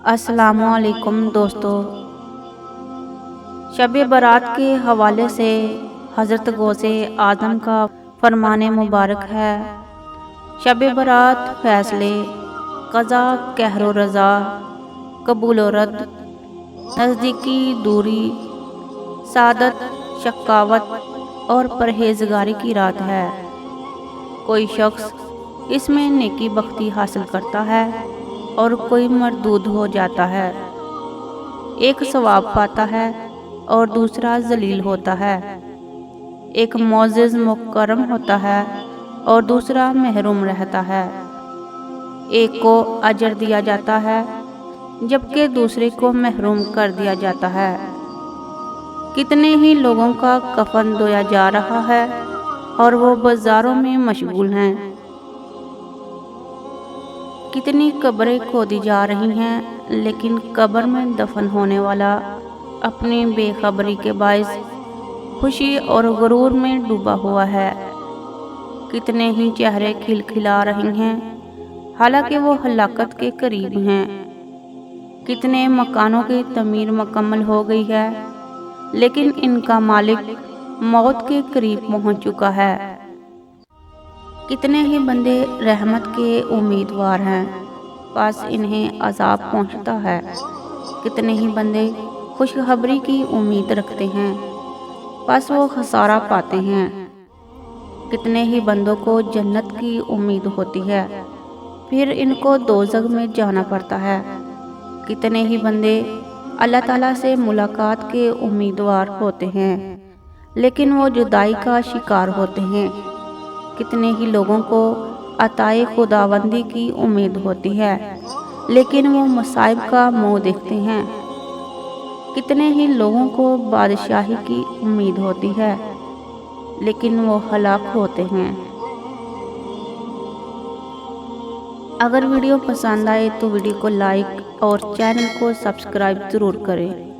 अस्सलामुअलैकुम दोस्तों, शब बारात के हवाले से हज़रत गौसे आज़म का फरमान मुबारक है। शब बारात फैसले, क़ज़ा, कहरो रज़ा, कबूल व रद्द, नज़दीकी दूरी, सादत, शकावत और परहेज़गारी की रात है। कोई शख्स इसमें नेकी बख्ती हासिल करता है और कोई मरदूद हो जाता है। एक सवाब पाता है और दूसरा जलील होता है। एक मोअज़्ज़ज़ मुकर्रम होता है और दूसरा महरूम रहता है। एक को अजर दिया जाता है जबकि दूसरे को महरूम कर दिया जाता है। कितने ही लोगों का कफन धोया जा रहा है और वो बाजारों में मशगूल हैं। कितनी कब्रें खोदी जा रही हैं, लेकिन कब्र में दफन होने वाला अपनी बेखबरी के बायस खुशी और गुरूर में डूबा हुआ है। कितने ही चेहरे खिलखिला रहे हैं, हालांकि वो हलाकत के करीब हैं। कितने मकानों की तमीर मुकम्मल हो गई है, लेकिन इनका मालिक मौत के करीब पहुंच चुका है। कितने ही बंदे रहमत के उम्मीदवार हैं, पास इन्हें अजाब पहुंचता है। कितने ही बंदे खुशखबरी की उम्मीद रखते हैं, पास वो खसारा पाते हैं। कितने ही बंदों को जन्नत की उम्मीद होती है, फिर इनको दोज़ख में जाना पड़ता है। कितने ही बंदे अल्लाह ताला से मुलाकात के उम्मीदवार होते हैं, लेकिन वो जुदाई का शिकार होते हैं। कितने ही लोगों को अताए खुदावंदी की उम्मीद होती है, लेकिन वो मसाइब का मुंह देखते हैं। कितने ही लोगों को बादशाही की उम्मीद होती है, लेकिन वो हलाक होते हैं। अगर वीडियो पसंद आए तो वीडियो को लाइक और चैनल को सब्सक्राइब ज़रूर करें।